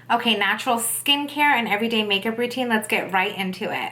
Okay, natural skincare and everyday makeup routine. Let's get right into it.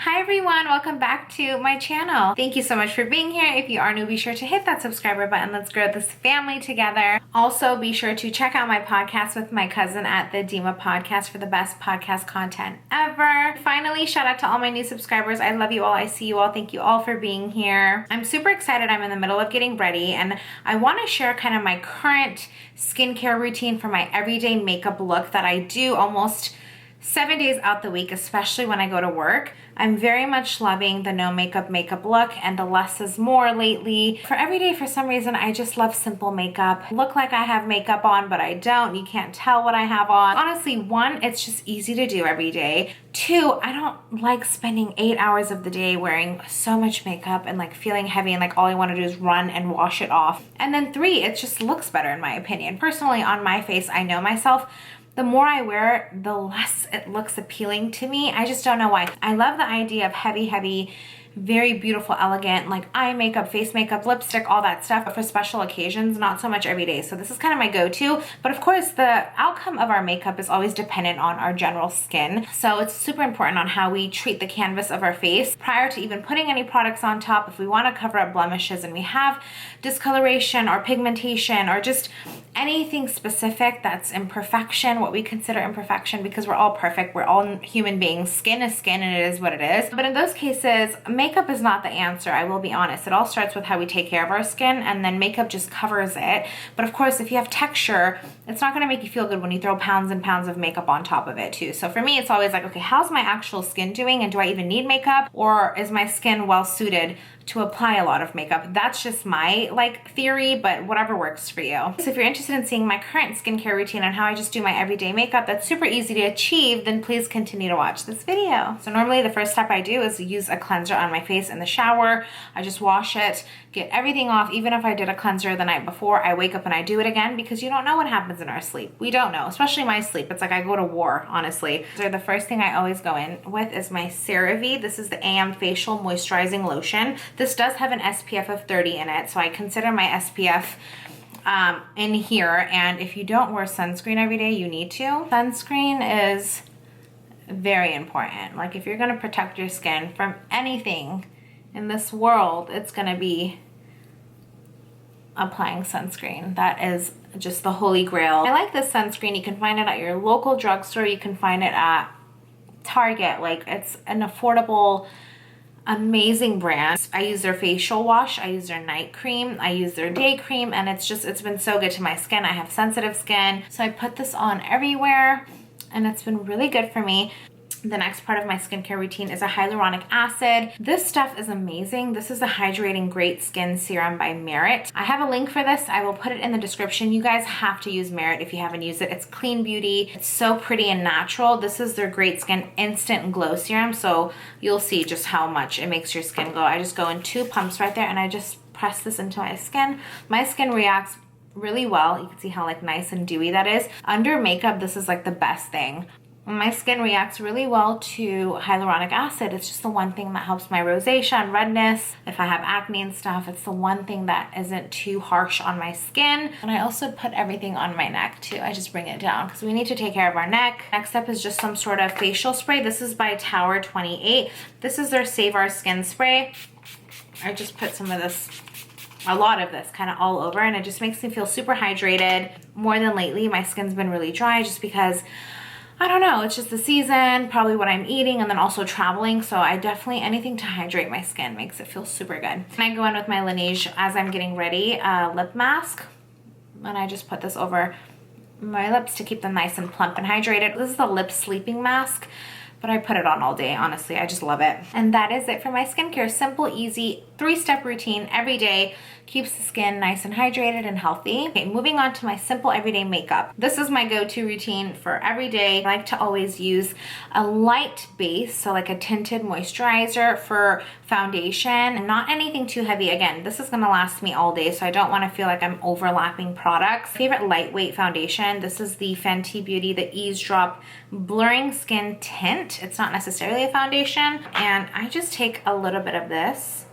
Hi everyone, welcome back to my channel. Thank you so much for being here. If you are new, be sure to hit that subscriber button. Let's grow this family together. Also, be sure to check out my podcast with my cousin at the Dima Podcast for the best podcast content ever. Finally, shout out to all my new subscribers. I love you all. I see you all. Thank you all for being here. I'm super excited. I'm in the middle of getting ready and I want to share kind of my current skincare routine for my everyday makeup look that I do almost 7 days out the week, especially when I go to work. I'm very much loving the no makeup look and the less is more lately. For every day, for some reason, I just love simple makeup. Look like I have makeup on, but I don't. You can't tell what I have on. Honestly, one, it's just easy to do every day. Two, I don't like spending 8 hours of the day wearing so much makeup and like feeling heavy and like all I want to do is run and wash it off. And then three, it just looks better in my opinion. Personally, on my face, I know myself. The more I wear it, the less it looks appealing to me. I just don't know why. I love the idea of heavy, very beautiful, elegant, like eye makeup, face makeup, lipstick, all that stuff, but for special occasions, not so much every day. So this is kind of my go-to. But of course, the outcome of our makeup is always dependent on our general skin. So it's super important on how we treat the canvas of our face prior to even putting any products on top. If we want to cover up blemishes and we have discoloration or pigmentation or just anything specific that's imperfection, what we consider imperfection, because we're all perfect, we're all human beings. Skin is skin and it is what it is. But in those cases, makeup is not the answer, I will be honest. It all starts with how we take care of our skin and then makeup just covers it. But of course, if you have texture, it's not gonna make you feel good when you throw pounds and pounds of makeup on top of it too. So for me, it's always like, okay, how's my actual skin doing and do I even need makeup, or is my skin well suited to apply a lot of makeup? That's just my like theory, but whatever works for you. So if you're interested in seeing my current skincare routine and how I just do my everyday makeup that's super easy to achieve, then please continue to watch this video. So normally the first step I do is use a cleanser on my face in the shower. I just wash it, get everything off. Even if I did a cleanser the night before, I wake up and I do it again because you don't know what happens in our sleep. We don't know, especially my sleep. It's like I go to war, honestly. So the first thing I always go in with is my CeraVe. This is the AM Facial Moisturizing Lotion. This does have an SPF of 30 in it, so I consider my SPF in here. And if you don't wear sunscreen every day, you need to. Sunscreen is very important. Like if you're gonna protect your skin from anything in this world, it's gonna be applying sunscreen. That is just the holy grail. I like this sunscreen. You can find it at your local drugstore. You can find it at Target. Like it's an affordable, amazing brand. I use their facial wash, I use their night cream, I use their day cream, and it's been so good to my skin. I have sensitive skin, so I put this on everywhere and it's been really good for me. The next part of my skincare routine is a hyaluronic acid. This stuff is amazing. This is the Hydrating Great Skin Serum by Merit. I have a link for this. I will put it in the description. You guys have to use Merit if you haven't used it. It's clean beauty. It's so pretty and natural. This is their Great Skin Instant Glow Serum, so you'll see just how much it makes your skin glow. I just go in 2 pumps right there and I just press this into my skin. My skin reacts really well. You can see how like nice and dewy that is. Under makeup, this is like the best thing. My skin reacts really well to hyaluronic acid. It's just the one thing that helps my rosacea and redness. If I have acne and stuff, it's the one thing that isn't too harsh on my skin. And I also put everything on my neck too. I just bring it down because we need to take care of our neck. Next up is just some sort of facial spray. This is by Tower 28. This is their Save Our Skin spray. I just put some of this, a lot of this kind of all over, and it just makes me feel super hydrated. More than lately, my skin's been really dry just because I don't know, it's just the season, probably what I'm eating, and then also traveling. So I definitely, anything to hydrate my skin makes it feel super good. And I go in with my LANEIGE as I'm getting ready, lip mask. And I just put this over my lips to keep them nice and plump and hydrated. This is the lip sleeping mask, but I put it on all day, honestly. I just love it. And that is it for my skincare. Simple, easy, 3-step routine every day. Keeps the skin nice and hydrated and healthy. Okay, moving on to my simple everyday makeup. This is my go-to routine for every day. I like to always use a light base, so like a tinted moisturizer for foundation, not anything too heavy. Again, this is gonna last me all day, so I don't wanna feel like I'm overlapping products. Favorite lightweight foundation, this is the Fenty Beauty, the Eaze Drop Blurring Skin Tint. It's not necessarily a foundation, and I just take a little bit of this.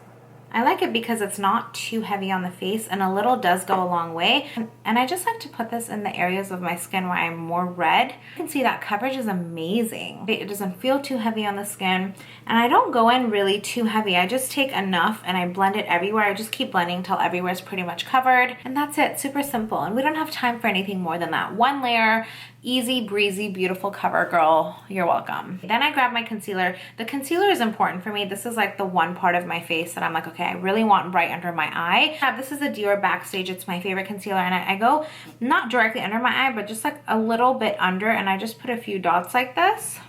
I like it because it's not too heavy on the face, and a little does go a long way. And I just like to put this in the areas of my skin where I'm more red. You can see that coverage is amazing. It doesn't feel too heavy on the skin, and I don't go in really too heavy. I just take enough and I blend it everywhere. I just keep blending till everywhere is pretty much covered, and that's it. Super simple, and we don't have time for anything more than that. One layer, easy breezy, beautiful cover, girl. You're welcome. Then I grab my concealer. The concealer is important for me. This is like the one part of my face that I'm like, okay, I really want bright under my eye. This is a Dior Backstage. It's my favorite concealer, and I go not directly under my eye, but just like a little bit under, and I just put a few dots like this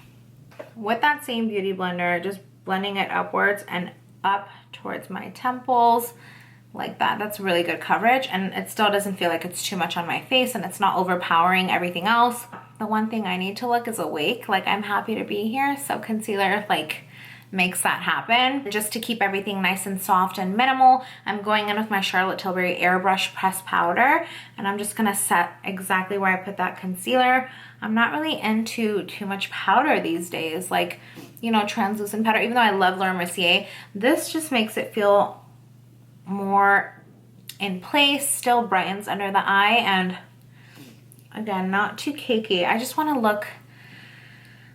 with that same beauty blender, just blending it upwards and up towards my temples like that. That's really good coverage, and it still doesn't feel like it's too much on my face, and it's not overpowering everything else. The one thing I need to look is awake. Like, I'm happy to be here, so concealer like makes that happen. Just to keep everything nice and soft and minimal, I'm going in with my Charlotte Tilbury Airbrush pressed powder, and I'm just gonna set exactly where I put that concealer. I'm not really into too much powder these days, like, you know, translucent powder. Even though I love Laura Mercier, this just makes it feel more in place, still brightens under the eye, and again, not too cakey. I just want to look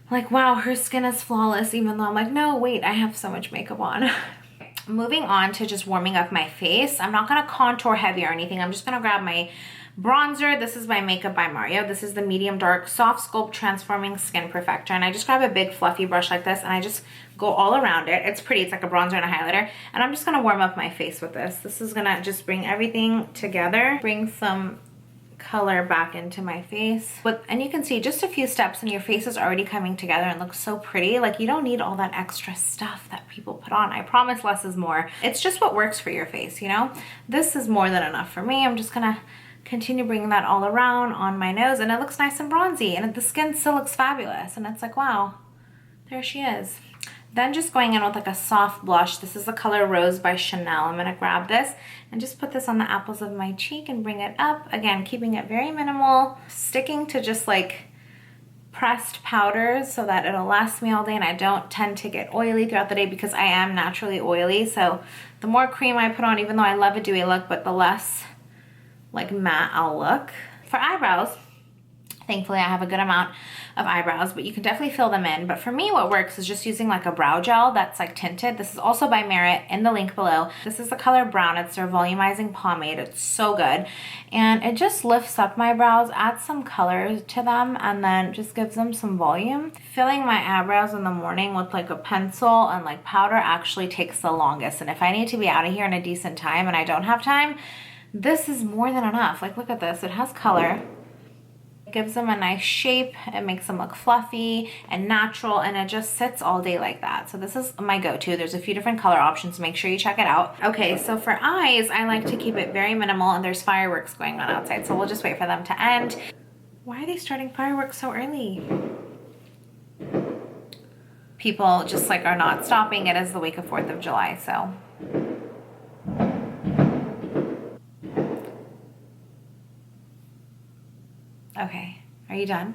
like, wow, her skin is flawless, even though I'm like, no, wait, I have so much makeup on. Moving on to just warming up my face. I'm not gonna contour heavy or anything. I'm just gonna grab my bronzer. This is by Makeup by Mario. This is the medium dark soft sculpt transforming skin perfector, and I just grab a big fluffy brush like this, and I just go all around it. It's pretty. It's like a bronzer and a highlighter, and I'm just gonna warm up my face with this. This is gonna just bring everything together, bring some color back into my face. And you can see just a few steps and your face is already coming together and looks so pretty. Like, you don't need all that extra stuff that people put on. I promise less is more. It's just what works for your face, you know? This is more than enough for me. I'm just gonna continue bringing that all around on my nose, and it looks nice and bronzy, and the skin still looks fabulous, and it's like, wow, there she is. Then just going in with like a soft blush. This is the color Rose by Chanel. I'm gonna grab this and just put this on the apples of my cheek and bring it up. Again, keeping it very minimal, sticking to just like pressed powders so that it'll last me all day, and I don't tend to get oily throughout the day because I am naturally oily. So the more cream I put on, even though I love a dewy look, but the less like matte I'll look. For eyebrows, thankfully I have a good amount of eyebrows, but you can definitely fill them in. But for me, what works is just using like a brow gel that's like tinted. This is also by Merit, in the link below. This is the color Brown. It's their volumizing pomade. It's so good, and it just lifts up my brows, adds some color to them, and then just gives them some volume. Filling my eyebrows in the morning with like a pencil and like powder actually takes the longest, and if I need to be out of here in a decent time and I don't have time, this is more than enough. Like, look at this. It has color. Gives them a nice shape. It makes them look fluffy and natural, and it just sits all day like that. So this is my go-to. There's a few different color options. Make sure you check it out. Okay, so for eyes, I like to keep it very minimal, and there's fireworks going on outside, so we'll just wait for them to end. Why are they starting fireworks so early? People just like are not stopping. It is the week of 4th of July, so. Okay, are you done?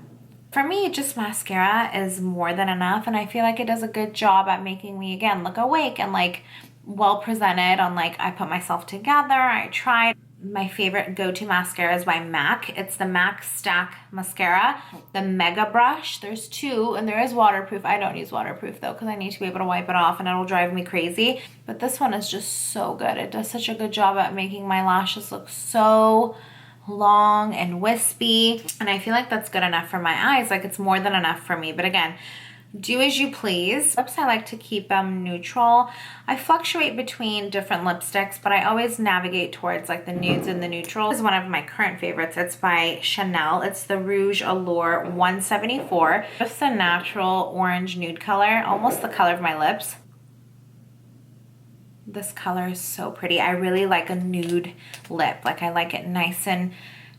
For me, just mascara is more than enough, and I feel like it does a good job at making me, again, look awake and like well presented on like I put myself together, I tried. My favorite go-to mascara is by MAC. It's the MAC Stack Mascara, the Mega Brush. There's two, and there is waterproof. I don't use waterproof though because I need to be able to wipe it off and it'll drive me crazy. But this one is just so good. It does such a good job at making my lashes look so long and wispy, and I feel like that's good enough for my eyes. Like, it's more than enough for me, but again, do as you please. Lips, I like to keep them neutral. I fluctuate between different lipsticks, but I always navigate towards like the nudes and the neutrals. This is one of my current favorites. It's by Chanel. It's the Rouge Allure 174. Just a natural orange nude color, almost the color of my lips. This color is so pretty. I really like a nude lip. Like, I like it nice and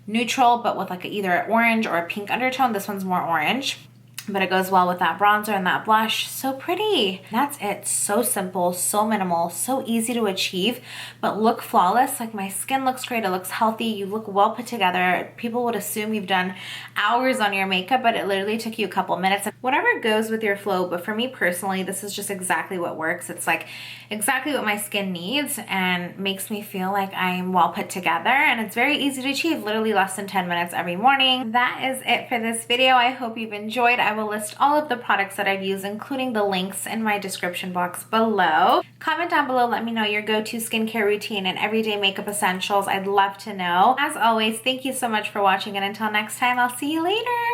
neutral, but with like either an orange or a pink undertone. This one's more orange. but it goes well with that bronzer and that blush. So pretty. That's it. So simple, so minimal, so easy to achieve, but look flawless. Like, my skin looks great. It looks healthy. You look well put together. People would assume you've done hours on your makeup, but it literally took you a couple minutes. Whatever goes with your flow, but for me personally, this is just exactly what works. It's like exactly what my skin needs and makes me feel like I'm well put together, and it's very easy to achieve, literally less than 10 minutes every morning. That is it for this video. I hope you've enjoyed. I will list all of the products that I've used, including the links, in my description box below. Comment down below, let me know your go-to skincare routine and everyday makeup essentials. I'd love to know. As always, thank you so much for watching, and until next time, I'll see you later.